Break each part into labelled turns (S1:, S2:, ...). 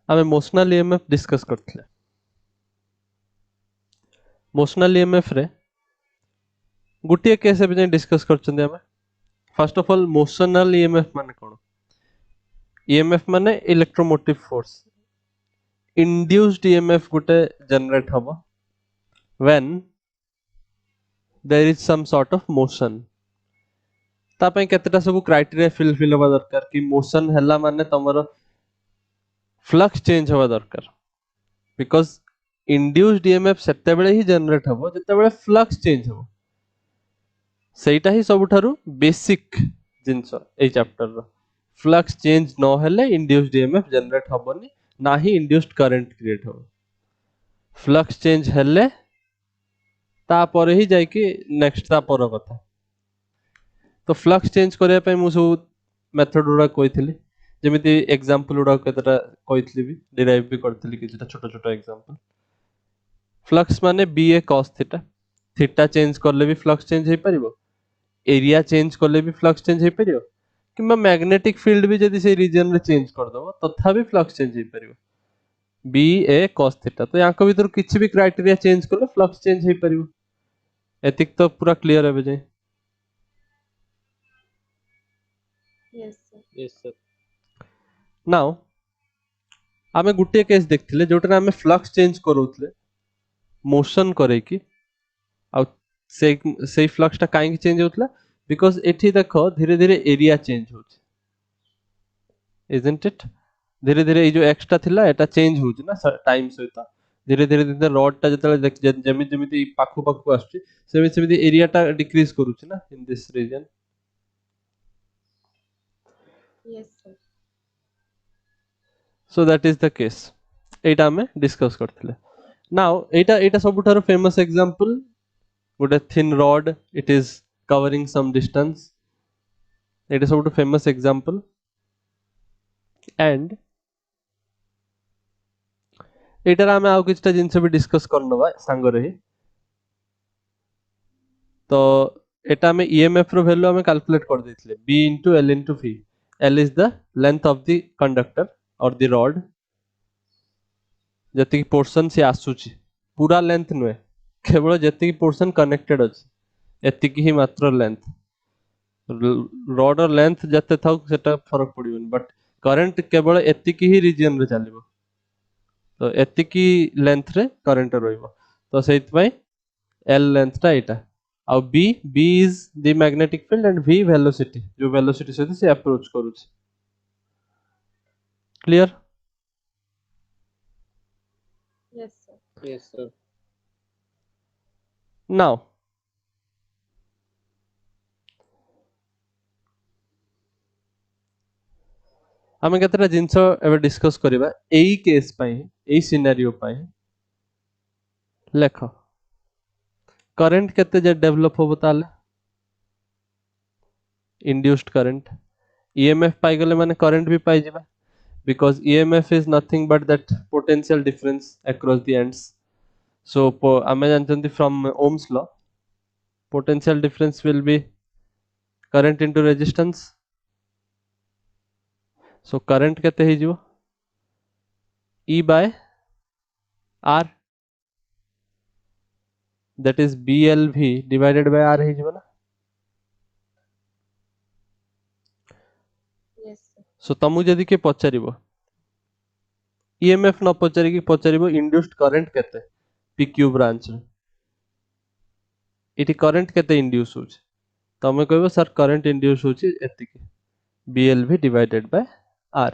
S1: आमे motional EMF discuss करथिले। Motional EMF रे गुटिए केस एबे डिस्कस करछन्ते आमे। First of all motional EMF माने कोन? ईएमएफ माने इलेक्ट्रोमोटिव फोर्स। इंड्यूस्ड ईएमएफ गुटे जनरेट हबो when there is some sort of motion. ता पय केतेटा सब क्राइटेरिया फिल हबा दरकार कि मोशन हला माने तमरो फ्लक्स चेंज हवा दरकार। बिकॉज इंड्यूस्ड ईएमएफ सेते बेले ही जनरेट हबो जते बेले फ्लक्स चेंज हबो। सेटा ही सबुठारु बेसिक जिंस ए चैप्टर रो। फ्लक्स चेंज न हेले इंड्यूस्ड ईएमएफ जनरेट हबोनी, ना ही इंड्यूस्ड करंट क्रिएट हबो। फ्लक्स चेंज हेले तापर ही जाई कि नेक्स्ट तापर कथा। तो फ्लक्स चेंज करिया पय मु सब मेथड उडा कहितली, जेमिति एग्जांपल उडा केतटा कहितली भी डिराइव भी करतली किछटा छोट छोट एग्जांपल। फ्लक्स माने बी ए cos थीटा। थीटा चेंज करले भी फ्लक्स चेंज हे परिबो, एरिया चेंज करले भी फ्लक्स चेंज हे परिबो, किंबा मैग्नेटिक फील्ड भी जदि से रीजन रे चेंज कर दबो तथापि फ्लक्स चेंज हे परिबो। बी ए cos थीटा तो याको भीतर किछि भी क्राइटेरिया चेंज करले फ्लक्स चेंज हे परिबो। एतिक तो पूरा क्लियर हेबे जे।
S2: Yes, sir.
S1: Yes sir. Now आमे गुटे केस देखथिले जोटा आमे फ्लक्स चेंज करूथले मोशन करे कि आ से फ्लक्स टा काहे चेंज होतला, बिकॉज एठी देखो धीरे धीरे एरिया चेंज होछ, इजंट इट? धीरे धीरे ए जो एक्स्ट्रा थिला एटा चेंज होछ ना टाइम सहित। धीरे धीरे धीरे रॉड टा जतले जेमि जेमिति पाखु पाखु आछी सेमि सेमिति एरिया टा डिक्रीज करूछ ना in this region.
S2: Yes, sir.
S1: So that is the case. एटा हमें डिस्कस करथिले। नाउ एटा एटा सबुठारो फेमस एग्जांपल गोटे thin rod, it is covering some distance. एटा सबुठ फेमस एग्जांपल। एंड एटार आमे आउ किछटा जिंस भी डिस्कस करनबा सांग रही। तो एटा हमें ईएमएफ रो वैल्यू हमें कैलकुलेट कर देथिले b into l into v। l is the length of the conductor or the rod, जति पोर्शन से आसुची पूरा लेंथ नुए, केवल जति पोर्शन कनेक्टेड अछि एतिकी ही मात्र लेंथ। रॉड और लेंथ जते थाउ सेटा फरक पड़िबन, बट करंट केवल एतिकी ही रीजन रे चलिबो। तो एतिकी लेंथ रे करंट रहइबो। तो सेइत पय l लेंथ टा एटा। और b is the magnetic field and v velocity, जो velocity सहित से अप्रोच करूछ। Clear?
S2: Yes, sir.
S1: Yes sir. Now आमे केतरा जिंस एबे डिस्कस करिबा एई केस पय, एई सिनेरियो पय। लेखो करंट केते जे डेवलप होबो ताले इंड्यूस्ड करंट। ईएमएफ पाई गले माने करंट भी पाई जिबा, because EMF is nothing but that potential difference across the ends. So आमे जानचंती from Ohm's law potential difference will be current into resistance. So current केते हे जिवो E by R, that is BLV divided by R हे जिवो ना।
S2: Yes, sir.
S1: So तमु जदि के पचारिबो EMF न पचारि कि पचारिबो इंड्यूस्ड करंट केते PQ ब्रांच रे, इटी करंट केते इंड्यूस होछ, तमे कहबो सर करंट इंड्यूस होछि एतिकी BLV divided by R.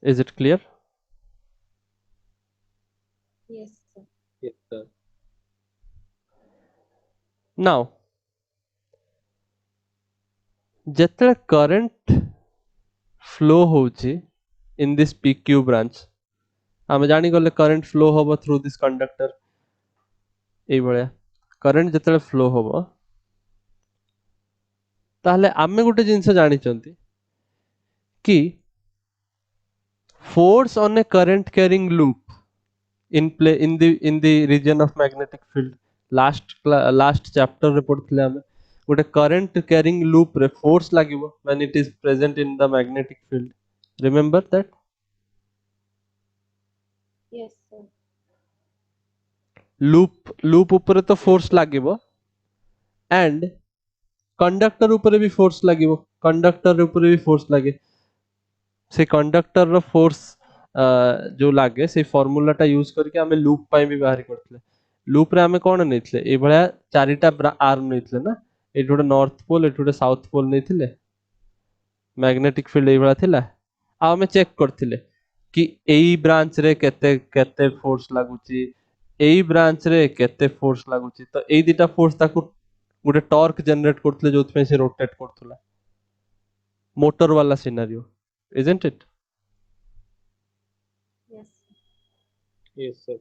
S1: Is it clear?
S2: Yes, sir.
S1: Yes, sir. Now जेतले करंट फ्लो होछि in this PQ branch, आमे जानि गले करंट फ्लो होबो थ्रू दिस कंडक्टर। एई भलिया करंट जेतले फ्लो होबो ताहले आमे गुटे जिंस जानि चंती कि force on a current carrying loop in the region of magnetic field, last chapter रे पढथिले आमे गोटे current carrying loop रे force लागिवो when it is present in the magnetic field। Remember that.
S2: Yes, sir.
S1: Loop ऊपर तो force लागिबो and conductor ऊपर भी force लागिबो. Conductor ऊपर भी फोर्स लागे. से कंडक्टर रो फोर्स जो लागे से फॉर्मूला टा यूज करके हमें लूप पाई भी बाहर करथले. लूप रे हमें कोन नेथले ए भलिया चारिटा आर्म नेथले ना. एठी गोटे नॉर्थ पोल एठी गोटे साउथ पोल नेथिले. मैग्नेटिक फील्ड ए भलिया थिला. आ हमें चेक करथिले कि एई ब्रांच रे केते केते फोर्स लागुची, एई ब्रांच रे केते फोर्स लागुची. तो एई दिटा फोर्स ताकू गोटे टॉर्क जनरेट करथले जोथ पे से रोटेट करथला. मोटर वाला scenario, isn't it?
S2: Yes, sir.
S3: Yes, sir.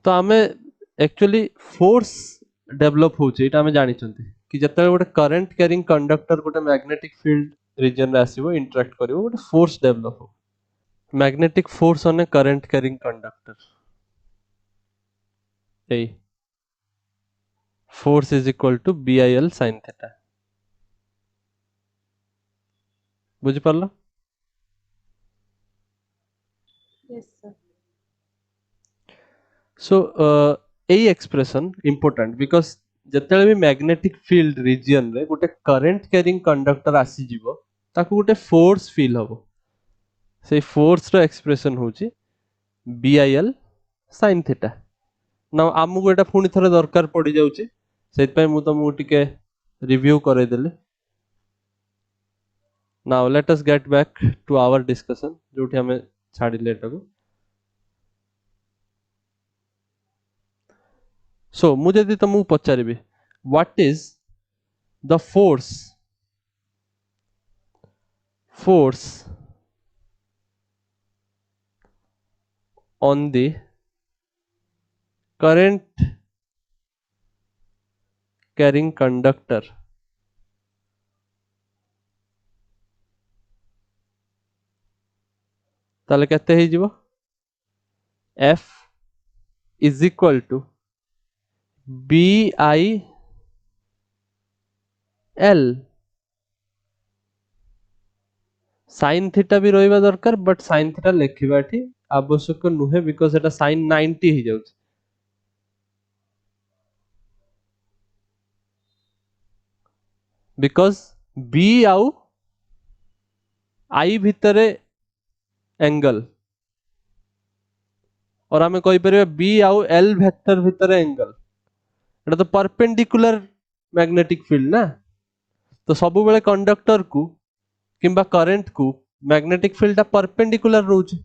S1: तो आमे एक्चुअली फोर्स डेवलप होचे एटा आमे जानि चंती कि जतले गोटे करंट कैरिंग कंडक्टर गोटे मैग्नेटिक फील्ड रीजन रे आसीबो इंटरेक्ट करिवो गोटे फोर्स डेवलप हो. Magnetic force on a current carrying conductor. ए force is equal to BIL sin theta. बुझि परलो?
S2: Yes, sir.
S1: सो एई एक्सप्रेशन इंपोर्टेंट बिकॉज जतले भी मैग्नेटिक फील्ड रीजन रे गोटे करंट कैरिंग कंडक्टर आसी जीवो ताकू गोटे फोर्स फील हबो. से फोर्स रो एक्सप्रेशन होची BIL sin थीटा. ना आमको एटा पुणी थरे दरकार पड़ी जाउची सेत पय मु तुमको टिके रिव्यू करे देले. Now let us get back to our discussion जोठी हमें छाडिले एटाको. सो मु जदि तुमको पचारिबी what is the force on the current carrying conductor, ताले केते हे जीवो F is equal to BIL sin theta भी रहिबा दरकार बट sin थीटा लेखिबा एठी आवश्यक नुहे because Etah sin 90 hey जाउछ. Because B आउ I भितरे एंगल और आमे कहि परिबा B आउ L वेक्टर भितरे एंगल एटा तो परपेंडिकुलर मैग्नेटिक फील्ड ना. तो सब बेले कंडक्टर को किंबा करंट को मैग्नेटिक फील्ड परपेंडिकुलर रोचे.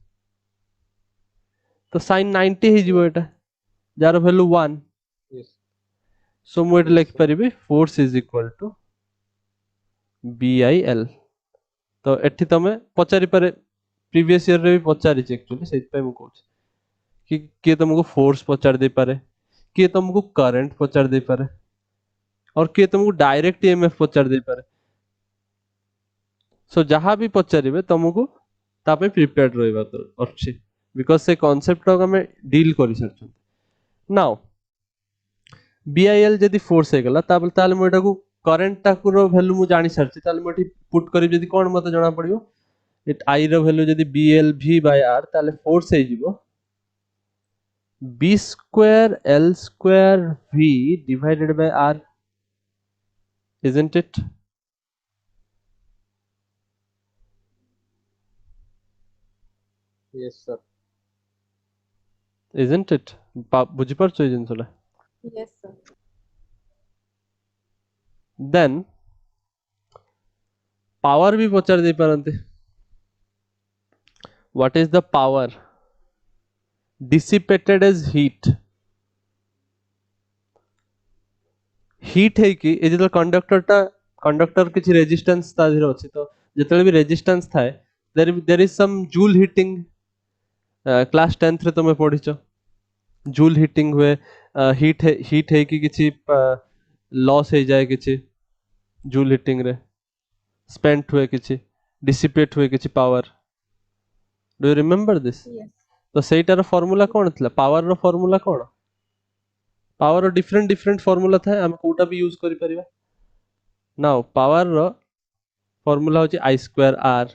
S1: तो sin 90 हे जीवो एटा जार वैल्यू 1.
S3: Yes.
S1: सो मु एटा
S3: Yes,
S1: लिख
S3: sir.
S1: परिबी force is equal to BIL. तो एठी तमे पचारि पारे प्रीवियस ईयर रे भी पचारि एक्चुअली सेत पे मु कहूछ कि के तुमको फोर्स पचार दे पारे, के तुमको करंट पचार दे पारे और के तुमको डायरेक्ट EMF पचार दे पारे. सो जहां भी पचारिबे तुमको तापे प्रिपेयर्ड रहबा तो अछि बिकॉज से कांसेप्ट को हमें डील करि सरछु. नाउ BIL जदि फोर्स हे गला ताले मु एटा को करंट टाको रो वैल्यू मु जानि सरछि ताले मु एठी पुट करि जदि कोन मते जणा पड़ियो इट I रो वैल्यू जदि BL V बाय R ताले फोर्स हे जिवो B square L square V divided by R, isn't it?
S3: Yes, sir.
S1: Isn't it? बुझी पारछो ए जिंसला.
S2: Yes, sir.
S1: Then पावर भी पचार दे पारंते. What is the power dissipated as heat? Heat है कि ए जेतल conductor किछि resistance ता धीरे अछि तो जेतले भी रेजिस्टेंस थाए there is some Joule heating. Class 10th रे तुमे पढिचो जूल हीटिंग हुए. हीट है कि किछि लॉस हो जाए किछि जूल हीटिंग रे स्पेंट हुए किछि डिसिपेट हुए किछि power. Do you remember this?
S2: Yes.
S1: तो सेटार फार्मूला कोन थला पावर रो फार्मूला कोन पावर डिफरेंट डिफरेंट फार्मूला था हम कोटा भी यूज करि परिबा. नाउ पावर रो फार्मूला होची I square R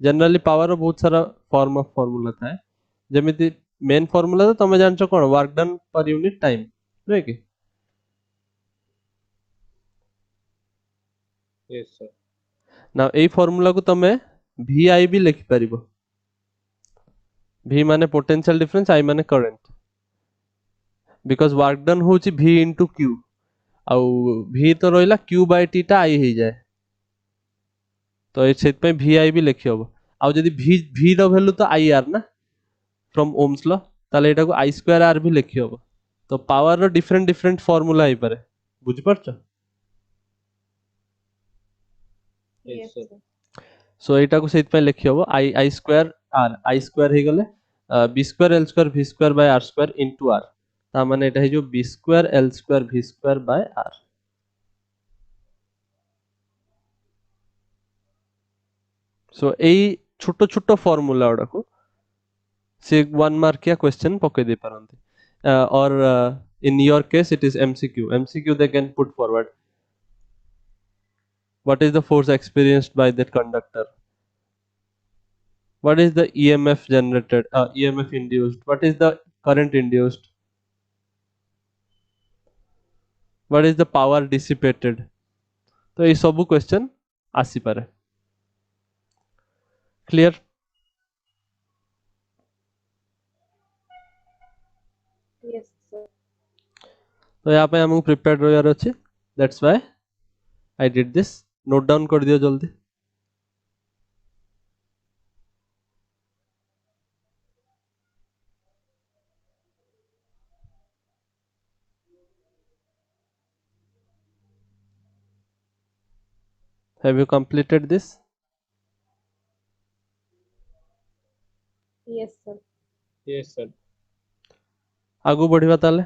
S1: generally power रो बहुत सारा फॉर्म ऑफ फार्मूला थाए जेमिति मेन फार्मूला तो तमे जानछो कोन work done per unit time रे कि
S3: Yes, sir.
S1: ना एई फार्मूला को तमे VI भी लिखि परिबो V माने पोटेंशियल डिफरेंस I माने करंट बिकॉज वर्क डन होची V इनटू Q आउ V तो रहिला Q बाय T टा I हे जाए तो ए सेत पे VI भी लिखि हबो आउ जदी V रो वैल्यू तो IR ना फ्रॉम ओम्स लॉ ताले एटा को I स्क्वायर R भी लिखि हबो तो पावर रो डिफरेंट डिफरेंट फार्मूला हे पारे बुझि परछो
S3: Yes,
S2: Yes,
S3: sir.
S2: sir.
S1: सो एटा को सेत पे लिखि हबो I square R I square हे गले B square L square V square by R square into R ता माने एटा हे जो B square L square V square by R so एई छोटो छोटो फार्मूला ओडा को से 1 मार्क या क्वेश्चन पके दे पारंती और in your case it is MCQ they can put forward what is the force experienced by that conductor, what is the EMF generated, EMF induced, what is the current induced, what is the power dissipated तो ये सब question आसी पारे clear
S2: Yes, sir.
S1: तो यहाँ पे हमको prepared रहियार अछि that's why I did this note down कर दियो जल्दी have you completed this
S2: Yes, sir.
S3: Yes, sir.
S1: आगु बढ़िबा ताले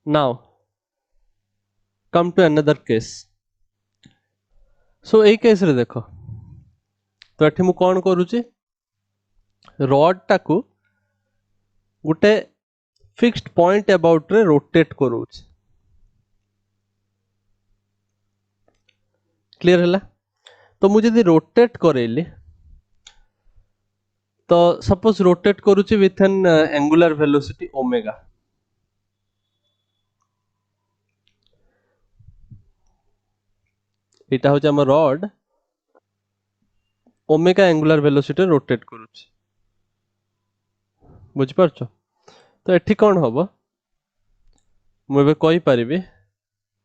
S1: now come to another case so AE case रे देखो तो एठी मु कोन करूची रॉड टाकू गुटे फिक्स्ड पॉइंट अबाउट रे रोटेट करूची क्लियर हैला तो मु जदी रोटेट करेली तो सपोज रोटेट करूची with an angular velocity omega एटा होचे हमर rod omega angular velocity rotate करूची बुझ परछो तो एठी कोन हबो मु एबे कहि परिबी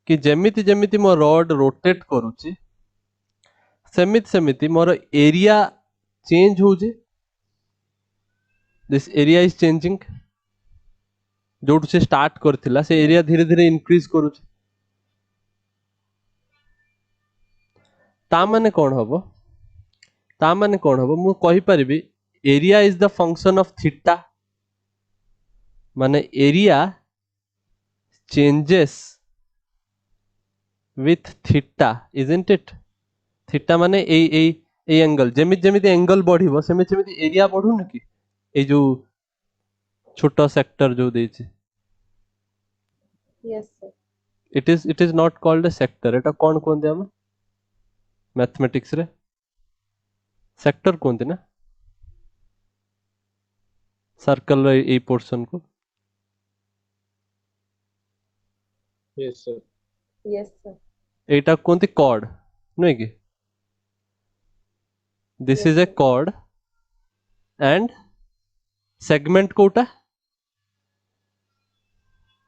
S1: कि जेमिति जेमिति मो रॉड रोटेट करूची सेमिति सेमिति मोर एरिया चेंज होउची दिस एरिया इज चेंजिंग जोट से स्टार्ट करथिला से एरिया धीरे धीरे इंक्रीज करूची ता माने कोन हबो ता माने कोन हबो मु कहि परिबी area is the function of theta माने area changes with theta isn't it theta माने ए एंगल जेमिति जेमिति एंगल बढ़िबो सेमिति सेमिति एरिया बढ़ु न कि ए जो छोटा सेक्टर जो देछि
S2: Yes, sir.
S1: it is not called a sector एटा कोन कोन हम मैथमेटिक्स रे सेक्टर कोनते ना सर्कल रे ए पोर्शन को
S3: Yes, sir.
S2: Yes, sir.
S1: एटा कोनते कॉर्ड नै कि this
S2: Yes,
S1: is a
S2: sir.
S1: Chord and segment कोटा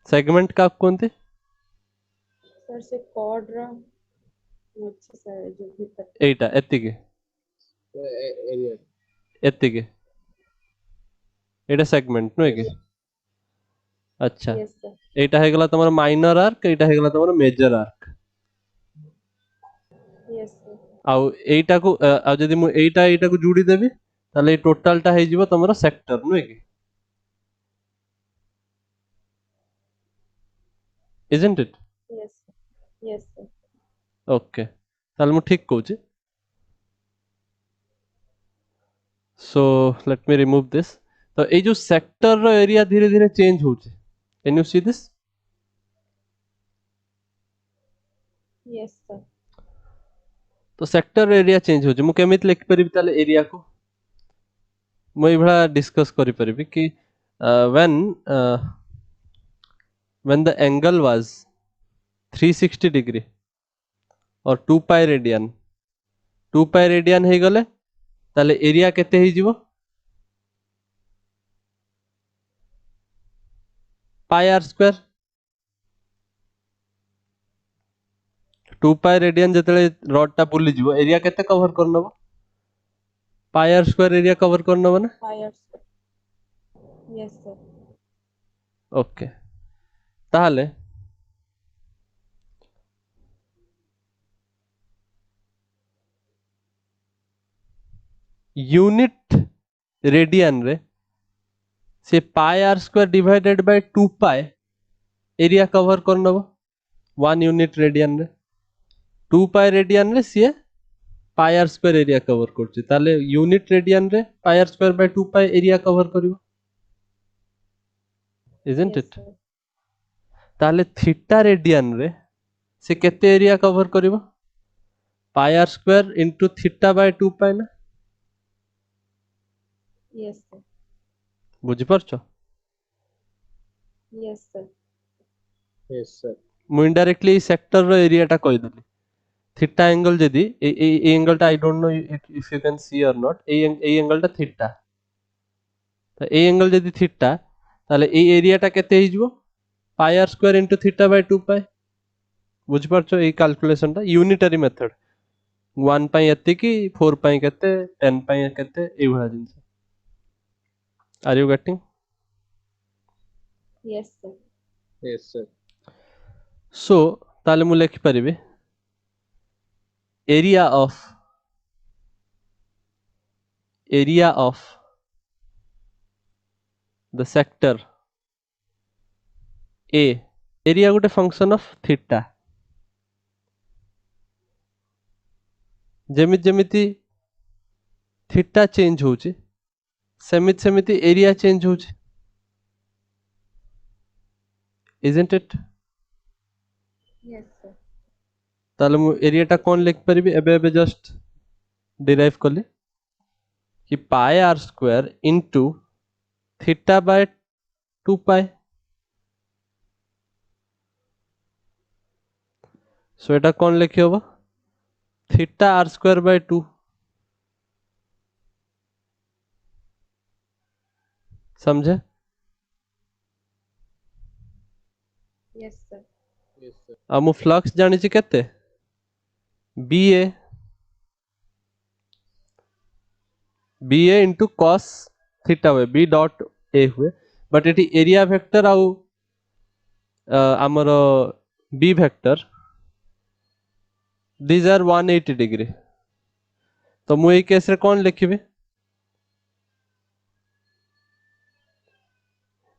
S1: सेगमेंट का कोनते
S2: Sir, से कॉर्ड रा मुझे सर जो भीतर
S1: एटा एतिके
S3: Area.
S1: एतिके एटा सेगमेंट नै कि अच्छा
S2: Yes, sir.
S1: एटा हे गला तमर माइनर आर्क एटा हे गला तमर मेजर आर्क
S2: Yes, sir.
S1: आउ एटा को आ जदी मु एटा को जोड़ी देबी ताले टोटल टा हे जिवो तमर सेक्टर नै कि isn't it
S2: Yes, sir. Yes, sir.
S1: okay ताले मु ठीक कहूची so let me remove this तो ए जो सेक्टर रो एरिया धीरे धीरे चेंज होची can you see this
S2: Yes, sir.
S1: तो सेक्टर एरिया चेंज होची मु केमिति लिख परिबि ताले एरिया को मु ए भला डिस्कस करि परिबि कि when the angle was 360 degree और 2 pi radian 2 pi radian हे गले ताले एरिया केते हे जीवो pi R square 2 pi radian जतले रॉड टा बुली जीवो एरिया केते कवर करनबो pi R square area cover करनबो ना
S2: pi r square. Yes, sir.
S1: Okay ताहले यूनिट रेडियन रे से pi R square divided by 2 pi area cover करनबो 1 यूनिट रेडियन रे 2 पाई रेडियन रे से pi R square area cover करछि ताले यूनिट रेडियन रे pi R square bye 2 pi area cover करिवो इजंट
S2: Yes,
S1: इट
S2: sir.
S1: ताले थीटा रेडियन रे से केते एरिया कवर करिवो pi R square into theta by 2 pi ना
S2: Yes, sir.
S1: बुझि परछो
S2: Yes, sir.
S3: Yes, sir.
S1: मु इनडायरेक्टली सेक्टर रो एरिया टा कहि देली थीटा एंगल जदी ए एंगल टा I don't know if you can see or not ए एंगल टा थीटा तो ए एंगल जदी थीटा ताले ए एरिया टा केते हे जिवो pi R square into theta by 2 pi बुझि परछो ए कैलकुलेशन टा यूनिटरी मेथड 1 पाई एति की 4 पाई केते 10 पाई केते ए भला जिंस are you getting
S2: Yes, sir.
S3: Yes, sir.
S1: So ताले मु लिखि परिबे area of the sector A area गोटे फंक्शन ऑफ थीटा जेमिति जेमिति थीटा चेंज होची सेमिति सेमिति एरिया चेंज होची isn't it
S2: Yes, sir.
S1: ताले मु एरिया टा कोन लिख परिबे एबे जस्ट डिराइव करली कि pi R square into theta by 2 pi so एटा कोन लिखि होबो थीटा आर स्क्वायर बाय 2 समझे
S2: Yes, sir.
S3: Yes, sir.
S1: आ मु फ्लक्स जानि छि केते BA into cos theta हुए B डॉट A हुए बट एटी एरिया वेक्टर आउ आमर B vector these are 180 degree तो मु ए केस रे कोन लिखिबे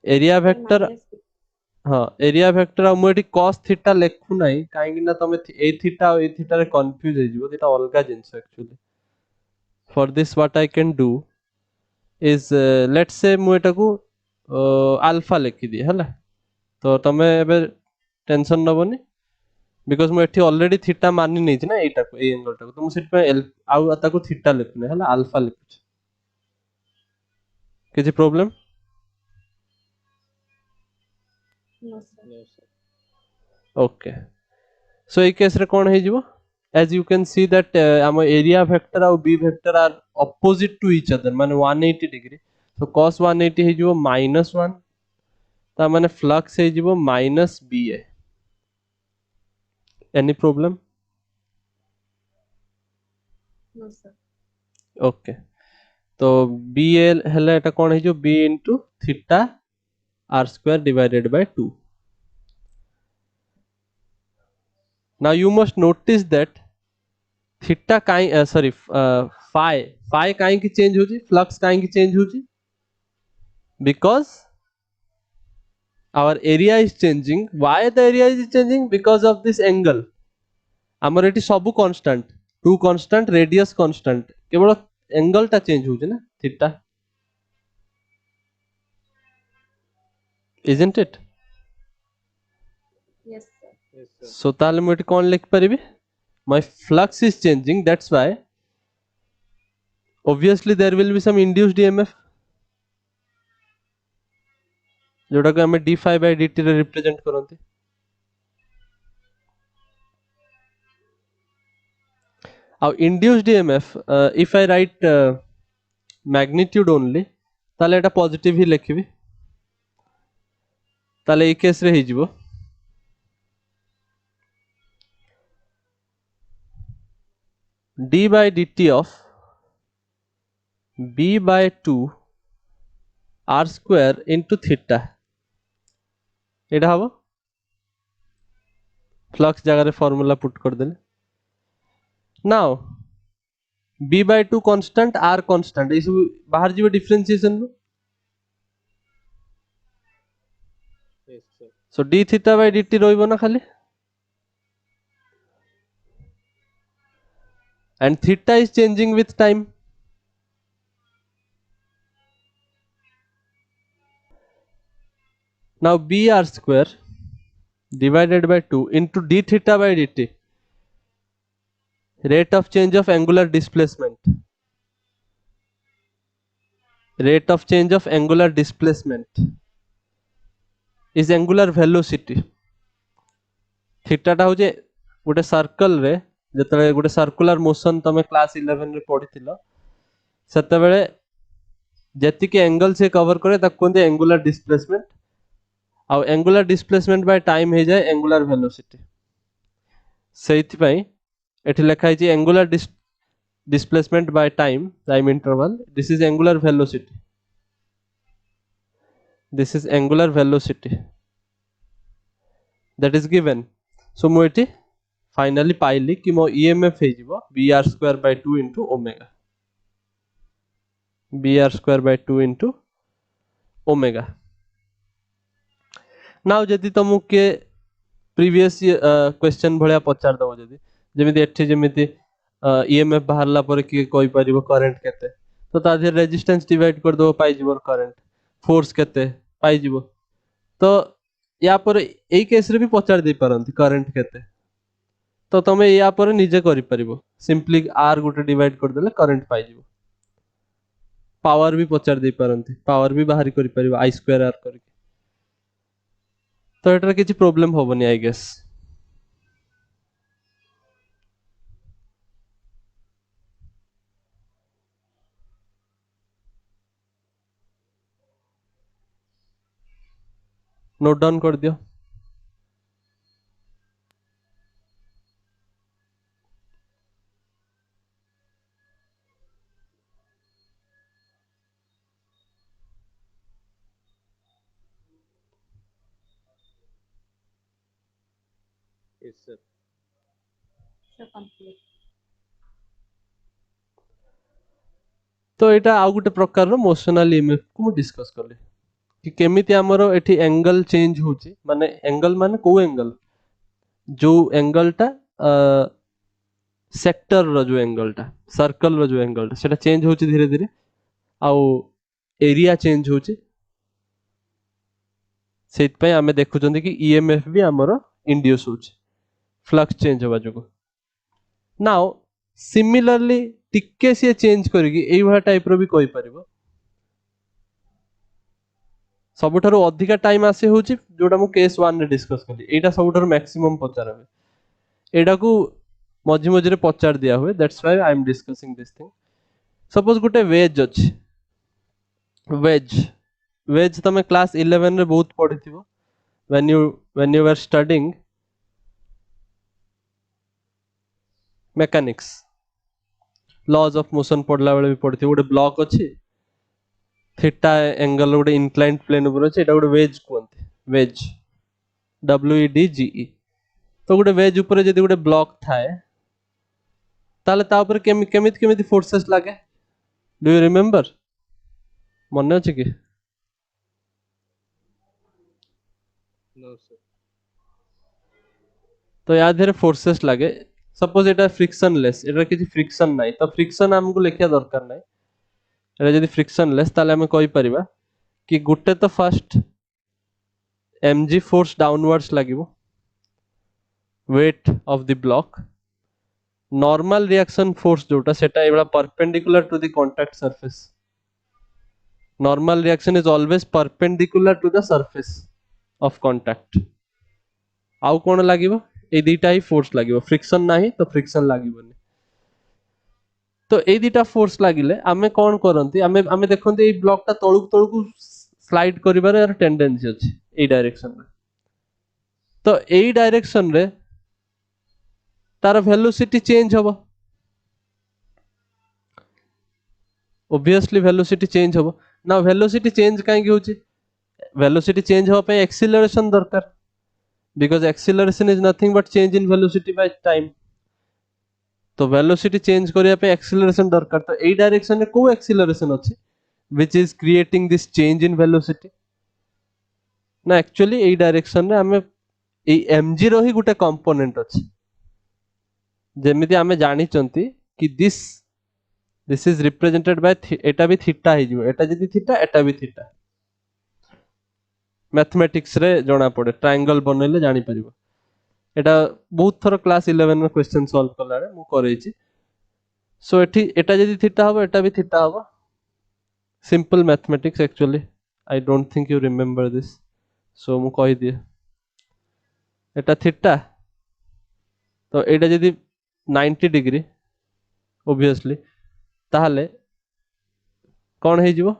S1: एरिया वेक्टर
S2: Minus
S1: हाँ एरिया वेक्टर मु एटी cos थीटा लेखु नाही काहेकि ना तमे ए थीटा और ए थीटा रे कंफ्यूज हे जिवो एटा अलगा जिंस actually for this what I can do is let's say मु एटा को अल्फा लिखि दी हला तो तमे एबे टेंशन नबनी बिकॉज मु एठी ऑलरेडी थीटा मानि नै छी ना एटा को ए एंगल टा को तो मु सिर्फ आउ आता को थीटा लिखने हला अल्फा लिखु किछि problem
S2: no, sir.
S3: No, sir.
S1: Okay so ए केस रे कोन हे जिवो as you can see that आम एरिया वेक्टर और b vector are opposite to each other माने 180 डिग्री तो cos 180 हे जिवो -1 ता माने फ्लक्स हे जिवो -ba any problem
S2: No, sir.
S1: Okay तो ba हला एटा कोन हे जो b into theta r square divided by 2 now you must notice that theta काई सॉरी phi काई की चेंज होची फ्लक्स काई की चेंज होची because our area is changing why the area is changing because of this angle हमर eighty सब constant 2 constant radius constant केवल एंगल टा चेंज होची ना theta isn't it
S2: Yes, sir.
S3: Yes, sir.
S1: So ताले मु एटी कोन लिख परिबे my flux is changing, that's why obviously there will be some induced EMF जोटा को हमें d phi by dt रे represent करते. Now induced EMF, if I write magnitude only ताले एटा positive ही लिखिबी ताले ए केस रे हिजबो d by dt of b by 2 r square into theta एटा हबो flux जगह रे फार्मूला पुट कर देले. Now b by 2 constant r constant इस बाहर जीव डिफरेंशिएशन नु.
S3: Yes, sir.
S1: So d theta by dt रोइबो ना खाली and theta is changing with time. Now b r square divided by 2 into d theta by dt, rate of change of angular displacement. Rate of change of angular displacement is angular velocity. Theta टा होजे गोटे circle रे जतले गोटे circular motion तमे class 11 रे पढिथिलो सेते बेले जति के एंगल से कवर करे ताको कोनते एंगुलर डिस्प्लेसमेंट आ एंगुलर डिस्प्लेसमेंट बाय टाइम हे जाय एंगुलर वेलोसिटी. सेति पई एठी लिखा है angular displacement by time interval. This is angular velocity. This is angular velocity that is given. So मु एठी फाइनली पाइली कि मो EMF हे जिवो br square by 2 into omega. br square by 2 into omega. Now जदि तुमु के प्रीवियस क्वेश्चन भलिया पचार दबो जदि जेमिति एठी जेमिति EMF बाहरला पर कि कोइ परिबो करंट केते तो ता जे रेजिस्टेंस डिवाइड कर दो पाई जिवो करंट फोर्स केते पाई जिवो तो या पर एई केस रे भी पचार दे परंती करंट केते तो तमे या पर निजे करि परिबो सिंपली r गुटे डिवाइड कर देले करंट पाई जिवो. पावर भी पचार दे परंती पावर भी बाहरी करि परिबो i square r करि तो एटर किछि प्रॉब्लम होबनी आई गेस. नोट डाउन कर दियो.
S3: Yes, sir.
S2: So complete.
S1: तो एटा आ गुटे प्रकार रो मोशनल ईएमएफ को मु डिस्कस करले कि केमिति हमरो एठी एंगल चेंज होची माने एंगल माने को एंगल जो एंगल टा सेक्टर रो जो एंगल टा सर्कल रो जो एंगल टा सेटा चेंज होची धीरे धीरे आउ एरिया चेंज होची सेत पय हमें देखु जंदी कि ईएमएफ भी हमरो इंड्यूस होची फ्लक्स चेंज होबा जको. नाउ सिमिलरली टिके से चेंज करिकि एई भा टाइप रो भी कोइ परिबो सबुठारो अधिका टाइम आसे होची जोटा मु केस 1 रे डिस्कस करली एटा सबुठारो मैक्सिमम पचार होय एटा को मझी मझी रे पचार दिया हुए that's why I am discussing this thing. Suppose Gute veg अछि वेज तमे क्लास 11 रे बहुत पढिथिबो when you were studying mechanics laws of motion पढ़ला बेले भी पढ़िथिबो गोटे ब्लॉक अछि थीटा एंगल गोटे इंक्लाइंड प्लेन ऊपर अछि एटा गोटे वेज कोनते वेज WEDGE तो गोटे वेज ऊपर जदि गोटे ब्लॉक थाए ताले ता ऊपर केमिति फोर्सेस लागे डू यू रिमेंबर मन अछि कि
S3: No, sir.
S1: तो या धीरे फोर्सेस लागे सपोज एटा फ्रिक्शनलेस एटा किछि फ्रिक्शन नाही तो फ्रिक्शन हमको लेखिया दरकार नाही एटा जदि फ्रिक्शनलेस ताले हम कहि परिबा कि गुटे तो फर्स्ट mg फोर्स डाउनवर्ड्स लागिवो weight of the block normal reaction force जोटा सेटा एबला perpendicular to the contact surface normal reaction is always perpendicular to the surface of contact आउ कोन लागिवो ए दिटा ही फोर्स लागिवो फ्रिक्शन नाही तो फ्रिक्शन लागिवोनी तो ए दिटा फोर्स लागिले आमे कोन करंती आमे आमे देखंती ए ब्लॉक ता तळुक स्लाइड करिबार यार टेंडेंसी अछि ए डायरेक्शन में तो ए डायरेक्शन रे तार वेलोसिटी चेंज हबो obviously velocity change हबो ना velocity change काहे कि होची velocity change हबा पे acceleration दरकार because acceleration is nothing but change in velocity by time तो velocity change करिया पे acceleration दरकार तो ए डायरेक्शन में को acceleration अछि which is creating this change in velocity ना एक्चुअली ए डायरेक्शन रे हमें ए mg रो ही गुटे कंपोनेंट अछि जेमिति हमें जानि चंती कि this is represented by एटा भी थीटा हे जिवो एटा जदी थीटा एटा भी थीटा मैथमेटिक्स रे जणा पड़े ट्रायंगल बनैले जानि परिबो एटा बहुत थर क्लास 11 में क्वेश्चन सॉल्व कलारे मु करैछि सो एठी एटा जदी थीटा हबो एटा भी थीटा हबो simple mathematics actually I don't think you remember this so मु कहि दिए एटा थीटा तो एटा जदी 90 डिग्री obviously ताहले कौन है जीवो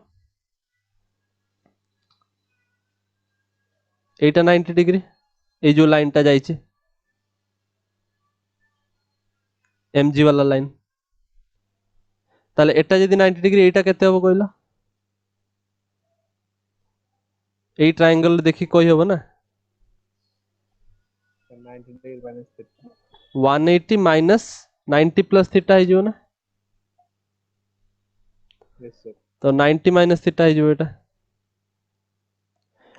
S1: एटा 90 डिग्री ए जो लाइन टा जाइछे एमजी वाला लाइन ताहले एटा जदी 90 डिग्री एटा केते होबो कहला ए ट्रायंगल देखि कहि होबो ना
S3: 90 degree minus theta
S1: 180 minus 90 plus theta है जो ना
S3: yes sir
S1: तो 90 माइनस थीटा है जो एटा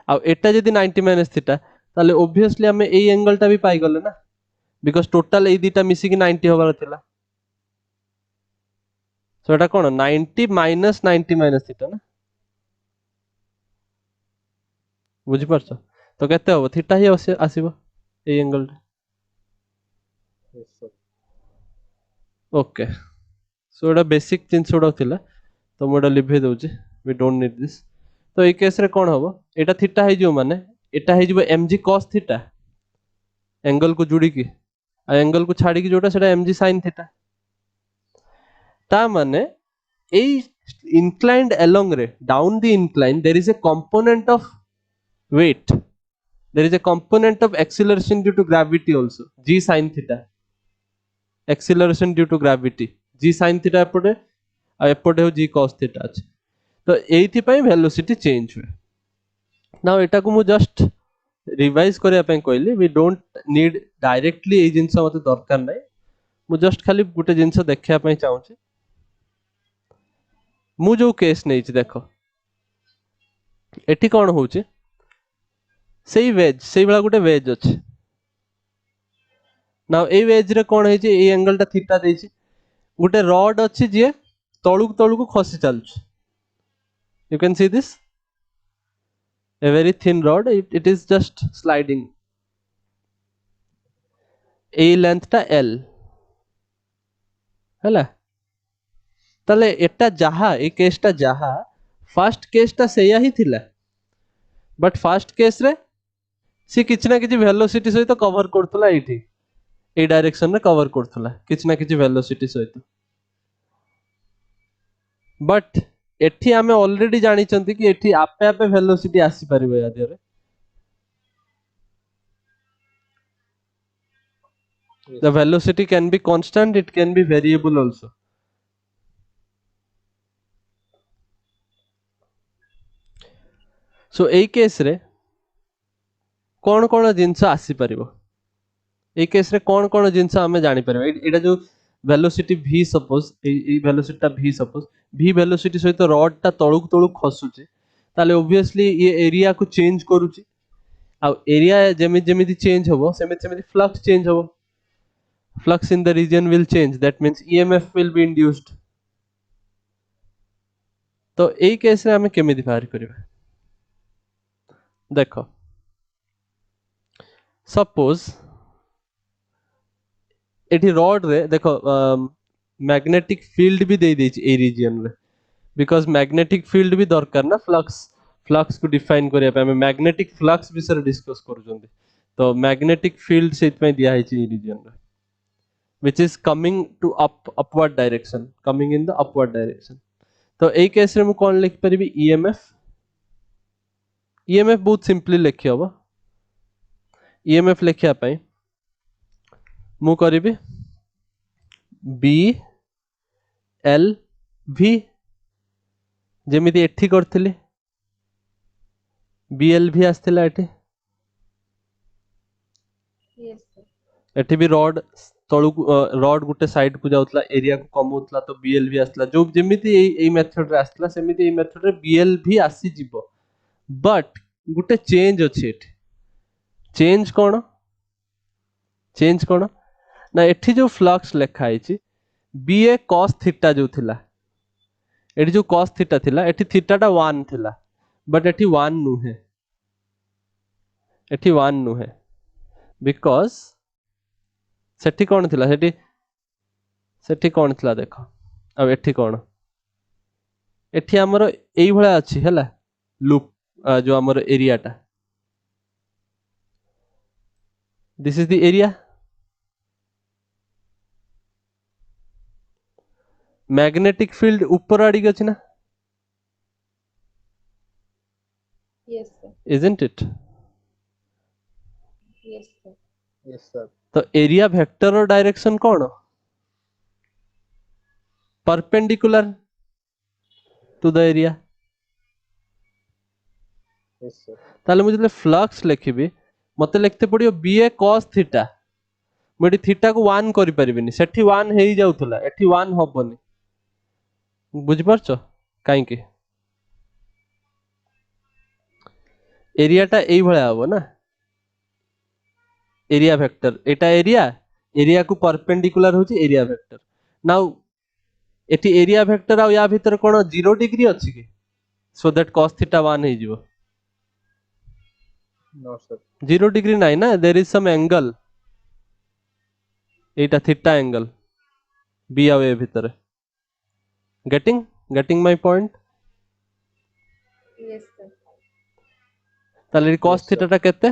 S1: आ एटा जदी 90 माइनस थीटा ताले ऑब्वियसली हमें ए एंगल टा भी पाई गले ना बिकॉज़ टोटल ए दीटा मिसी कि 90 होबार थिला सो एटा कोन 90 माइनस 90 माइनस थीटा ना बुझि परछ तो केते होबो थीटा ही आसीबो ए angle
S3: yes sir
S1: okay so एटा बेसिक जिंस उडा थिला तो मोडा लिभे दोची वी डोंट नीड दिस तो ए केस रे कोन हबो एटा थीटा है जो माने एटा है जो mg cos थीटा एंगल को जुड़ी की आ एंगल को छाड़ी की जोटा सेटा mg sin थीटा ता माने ए inclined along रे down the incline there is a component of weight there is a component of acceleration due to gravity also g sin theta acceleration due to gravity g sin theta एपटे आ एपटे हो g cos theta अछि तो एथि पई velocity change हुए now एटा को मु just revise करिया पई कहली वी डोंट नीड डायरेक्टली ए जिंस मते दरकार नै मु जस्ट खाली गुटे जिंस देखिया पई चाहू छी मु जो केस नै छी देखो एठी कोन होउची सेई वेज सेई बला गुटे वेज अछि नाउ ए वेज रे कोन हे छी ए एंगल टा थीटा देई छी गुटे रॉड अछि जे तळुक खसी चलछ you can see this a very thin rod it is just sliding a length ta l हला तले एटा जहा ए केस टा जहा फर्स्ट केस टा सेया ही थिला बट फर्स्ट केस रे सी किछ ना किछ वेलोसिटी सहित कवर करथला एठी ए डायरेक्शन रे कवर करथला किछ ना किछ वेलोसिटी सहित बट एठी हमें ऑलरेडी जानि चंती कि एठी आपे आपे वेलोसिटी आसी परिबो या देरे
S3: yes
S1: the velocity can be constant it can be variable also so ei case रे कोन कोन जिंस आसी परिबो ए केस रे कोन कोन जिंस हमें जानि परिबो एटा जो वेलोसिटी v सपोज ए वेलोसिटी ता v सपोज v वेलोसिटी सहित रॉड ता तळुक खसुची ताले ऑब्वियसली ये एरिया को चेंज करूची आ एरिया जेमिति चेंज होबो सेमिति फ्लक्स चेंज होबो flux in the region will change that means emf will be induced तो ए केस रे हमें केमिति बाहर करबा देखो सपोज एठी रॉड रे देखो मैग्नेटिक फील्ड भी दे देछि ए रीजन रे बिकॉज मैग्नेटिक फील्ड भी दरकार ना फ्लक्स को डिफाइन करिया पे हम मैग्नेटिक फ्लक्स विषय डिस्कस करूछंती तो मैग्नेटिक फील्ड सेत में दिया है ची रीजन रे which is coming to upward direction coming in the upward direction तो एई केस रे मु कोन लिख परिबी EMF बहुत सिंपली लिखि हबो EMF लिखिया पई मु करिबी B L V जेमिति एठी करथिली BL भी आस्थिला एठी
S2: Yes, sir.
S1: एठी भी रॉड तळु रॉड गुटे साइड को जाउतला एरिया को कमउतला तो BL भी आस्थिला जो जेमिति एई मेथड रे आस्थिला सेमिति एई मेथड रे BL भी आसी जिवो बट गुटे चेंज अछि एठी चेंज कोन ना एठी जो फ्लक्स लेखा आइछि BA cos थीटा जो थिला एठी जो cos थीटा थिला एठी थीटा टा 1 थिला बट एठी 1 नुहे एठी 1 नुहे बिकॉज सेठी कोन थिला सेठी कोन थिला देखो अब एठी कोन एठी हमर एई भला अछि हैला लूप जो हमर एरिया टा this is the area magnetic field ऊपर आड़ी गछ ना
S2: Yes, sir.
S1: isn't it
S2: Yes, sir.
S3: Yes, sir.
S1: तो एरिया वेक्टर और डायरेक्शन कौन perpendicular to the area
S3: Yes, sir.
S1: ताले मुझे फ्लक्स लिखिबी मते लिखते पड़ियो BA cos थीटा मुझे थीटा को 1 करि परिबिनी सेठी 1 हेई जाउथला एठी 1 हबनी बुझ परछो काई के एरिया टा एई भळा हबो ना एरिया वेक्टर एटा एरिया को परपेंडिकुलर होची एरिया वेक्टर नाउ एटी एरिया वेक्टर आ या भीतर कोन 0 डिग्री अछि कि सो दैट cos थीटा 1 हे जिवो
S3: No, sir.
S1: 0 डिग्री नाही ना देयर इज सम एंगल एटा थीटा एंगल बी आ ए भीतर getting my point
S2: Yes, sir.
S1: ताले cos
S3: Yes,
S1: थीटा
S3: sir.
S1: टा केते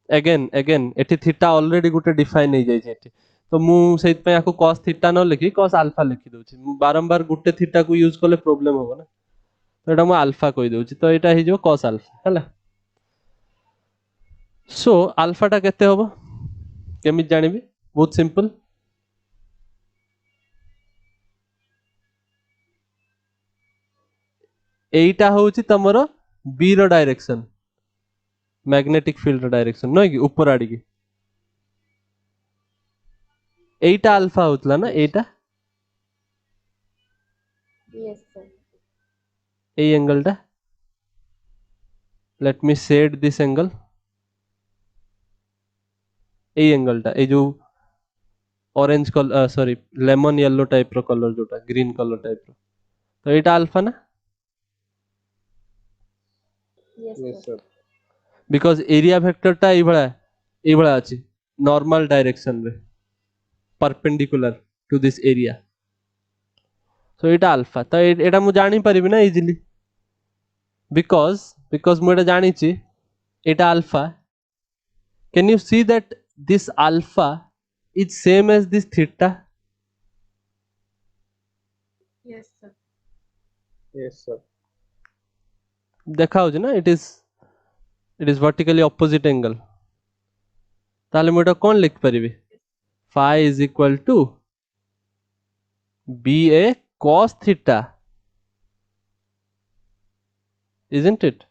S1: अगेन एटी थीटा ऑलरेडी गुटे डिफाइन हो जाय छै तो मु सेत पे आको cos थीटा न लिखि cos अल्फा लिखि दउछि मु बारंबार गुटे थीटा को यूज करले प्रॉब्लम होबो ना तो एटा मु अल्फा कहि दउछि तो एटा हि जो cos अल्फा हैला सो अल्फा टा केते होबो केमि जानिबी बहुत सिंपल एटा होउछि तमरो बी रो डायरेक्शन मैग्नेटिक फील्ड रो डायरेक्शन नै कि ऊपर आडी की एटा अल्फा होतला ना
S3: Yes.
S1: एटा
S2: Yes, sir.
S1: ए एंगल टा let me shade this angle ए एंगल टा ए जो orange colour sorry lemon yellow type रो कलर जोटा ग्रीन कलर टाइप रो तो एटा अल्फा ना
S2: Yes,
S3: Yes,
S2: sir.
S3: sir.
S1: Because area vector टा ए भला अछि नॉर्मल डायरेक्शन रे perpendicular to this area so एटा अल्फा तो एटा मु जानि परिबि ना इजीली बिकॉज मु एटा जानि छि एटा alpha can you see that this alpha is same as this theta
S2: Yes, sir.
S3: Yes, sir.
S1: देखा हो ना it is vertically opposite angle ताले मु एटा कोन लिख परिबि phi is equal to BA cos theta isn't it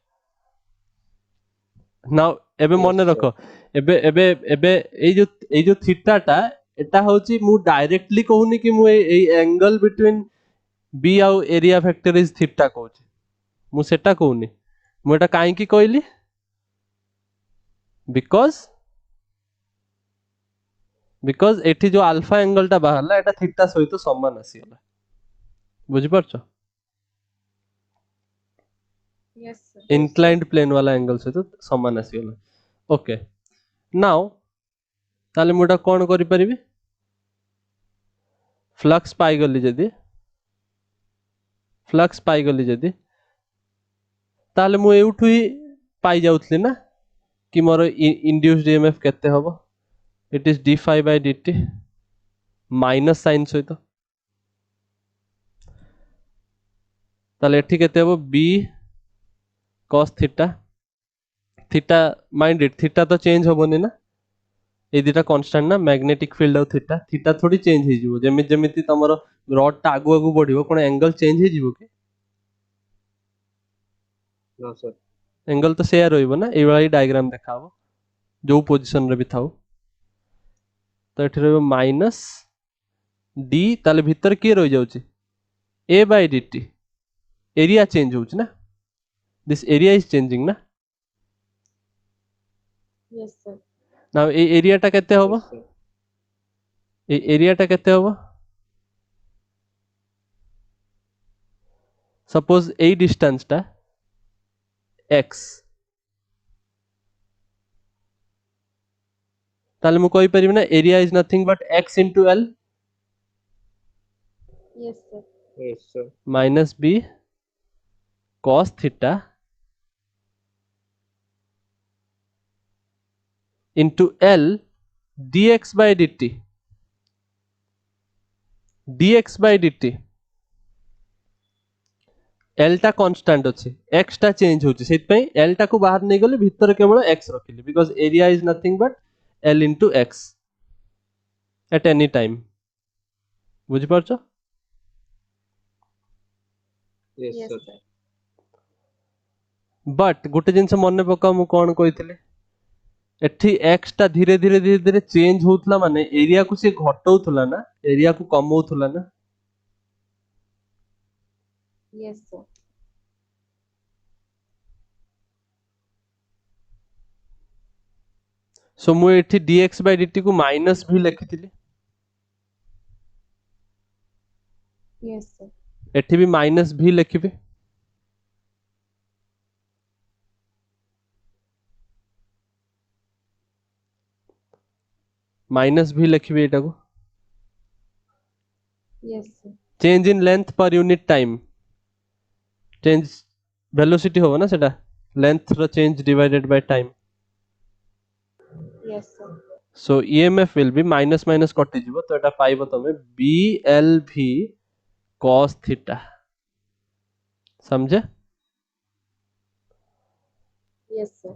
S1: now एबे
S3: Yes,
S1: मने
S3: sir.
S1: रखो एबे एबे एबे ए जो थीटा टा एटा होची मु डायरेक्टली कहूनी कि मु ए एंगल बिटवीन बी आउ एरिया वेक्टर इज थीटा कहूची मु सेटा कहूनी मु एटा काहे की कहली बिकॉज एठी जो अल्फा एंगल टा बाहरला एटा थीटा सहित समान आसीला बुझि परछो
S2: Yes, sir.
S1: इंक्लाइंड प्लेन वाला एंगल सहित समान आसीला ओके नाउ ताले मुटा कौन करि परिबी फ्लक्स पाइगली जदि ताले मु एउठु ही पाई जाउथली ना कि मोर इंड्यूस्ड ईएमएफ केते हबो it is D phi by dt minus sign सहित ताले एठी केते हबो b cos theta theta mind it theta तो चेंज होबोनी ना ए दिटा कांस्टेंट ना magnetic field of theta theta थोड़ी चेंज हे जिवो जेमिति जेमिति तमरो रॉड टा आगु आगु बढ़िबो कोन एंगल चेंज हे जिवो कि
S3: नो सर
S1: एंगल तो शेयर होइबो ना ए वाला डायग्राम देखाबो जो पोजीशन रे भी थाउ तो एठी रहबो माइनस डी ताले भीतर के रहि जाउची a by dt area change होउची ना दिस एरिया इज चेंजिंग ना
S2: Yes, sir.
S1: नाउ ए एरिया टा केते होबो
S3: yes, sir.
S1: ए एरिया टा केते होबो सपोज ए डिस्टेंस टा x ताले मु कहि परिबे ना area is nothing but x into l
S2: Yes, sir.
S3: yes, sir.
S1: minus b cos theta into l dx by dt l टा कांस्टेंट अछि x टा चेंज होछि सेत पई l टा को बाहर नै गले भीतर केवल x रखिली because area is nothing but l into x at any time बुझि परछो
S3: Yes,
S2: Yes,
S3: sir.
S2: sir.
S1: But गोटे जिनस मन पका मु कोन कहिथिले एठी x टा धीरे धीरे धीरे धीरे चेंज होतला माने एरिया को से घटौथला ना एरिया को कमौथला ना
S2: Yes, sir.
S1: सो मु एठी dx by dt को माइनस भी लिखिथिली
S2: Yes, sir.
S1: एठी भी माइनस भी लिखिबे माइनस भी लिखिबे एटा को
S2: Yes, sir.
S1: Change in length per unit time change velocity होबो ना सेटा लेंथ रो change divided by time
S2: Yes, sir.
S1: So EMF will be minus minus कटि जिवो तो एटा पाइबो तमे BLV cos थीटा समझे
S2: Yes, sir.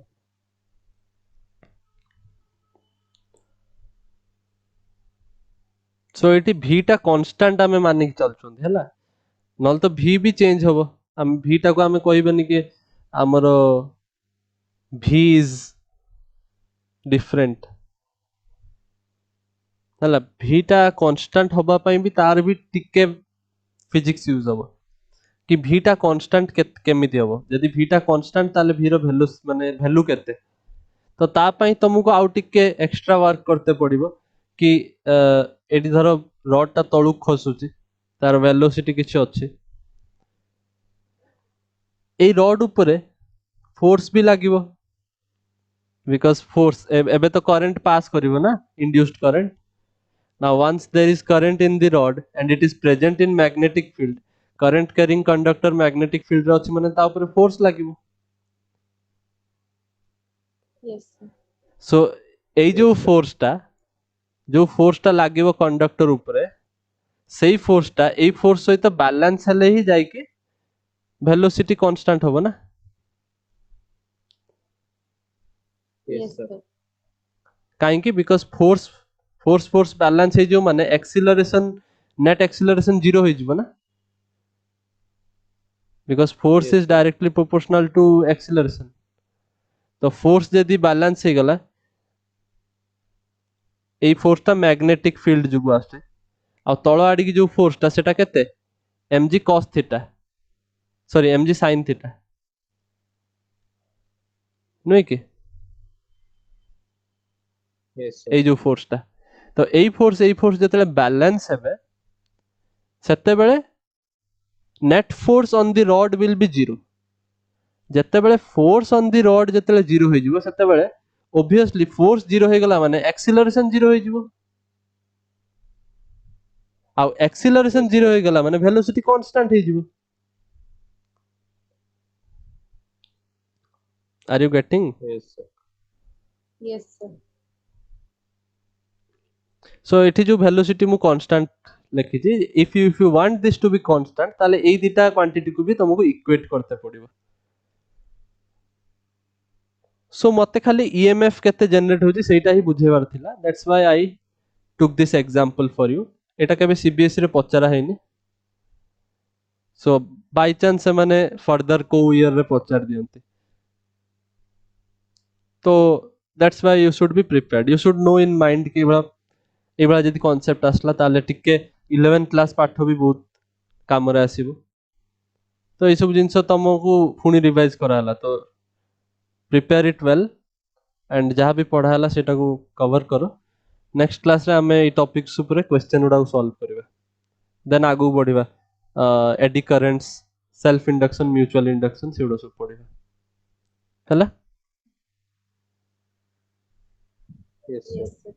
S1: सो एटी v टा कांस्टेंट आमे मानि के चलछुंदी हला नल तो v भी चेंज होबो हम v टा को आमे कहिबनी कि हमरो v इज डिफरेंट हला v टा कांस्टेंट होबा पई भी तार भी टिके फिजिक्स यूज होबो कि v टा कांस्टेंट केमिति होबो यदि v टा कांस्टेंट ताले v रो वैल्यू माने वैल्यू केते तो ता पई तुमको आउ टिके एक्स्ट्रा वर्क करते पड़िबो कि एटी धरो रड टा तळु खसुची तार वेलोसिटी किछ अछि ए रड ऊपर फोर्स भी लागिबो बिकॉज़ फोर्स एबे तो करंट पास करिवो ना induced current now once there is current in the rod and it is present in magnetic field current carrying conductor magnetic field रे अछि माने ता ऊपर फोर्स लागिबो
S2: Yes, sir.
S1: सो ए जो फोर्स टा लागिवो कंडक्टर ऊपर सेही फोर्स टा ए फोर्स सहित बैलेंस हेले ही जाई के वेलोसिटी कांस्टेंट होबो ना
S3: Yes,
S2: Yes,
S3: sir.
S2: sir.
S1: काहे कि बिकॉज़ फोर्स बैलेंस है जो माने एक्सीलरेशन नेट एक्सीलरेशन जीरो हो जिवो ना because force
S3: Yes,
S1: is
S3: sir.
S1: Directly proportional to acceleration तो फोर्स यदि बैलेंस हे गला ए फोर्स टा मैग्नेटिक फील्ड जुगु आसे आ तळ आडी की जो फोर्स टा सेटा केते mg cos theta sorry mg sin theta नय कि
S3: Yes, sir.
S1: ए जो फोर्स टा तो ए फोर्स जतले बैलेंस हेबे सेते बेले net force on the rod will be zero जते बेले फोर्स ऑन द रॉड जतले जीरो हो जिवो सेते बेले obviously force 0 হৈ গলা মানে acceleration 0 হৈଯିବ ଆଉ acceleration 0 হৈ গଲା ମାନେ velocity constant হৈ ଯିବ are you getting
S3: Yes, sir.
S2: Yes, sir.
S1: so এটি जो velocity मु constant लिखिছি if you want this to be constant তাহলে এই দুইটা quantity को भी तुमको equate करते पड़िबो so मते खाली EMF केते जनरेट होची सेटा ही बुझेबार थिला that's why I took this example for you एटा केबे CBSE रे पचरा हैनी so by chance से माने further को ईयर रे पचार दियंती तो that's why you should be prepared you should know in mind कि एबा जदि कांसेप्ट आसला ताले टिके 11 क्लास पाठ भी बहुत काम रे आसीबो तो ए सब जिंस तुमको पुनी रिवाइज कराला तो प्रिपेयर इट वेल एंड जहाँ भी पढ़ा है सेटा को कवर करो नेक्स्ट क्लास रे हमें ई टॉपिक्स ऊपर क्वेश्चन उडा सॉल्व करबा देन आगु बढ़िबा eddy currents self induction mutual induction सेउडा सब पढ़िबा हला
S3: Yes, sir.
S2: Yes, sir.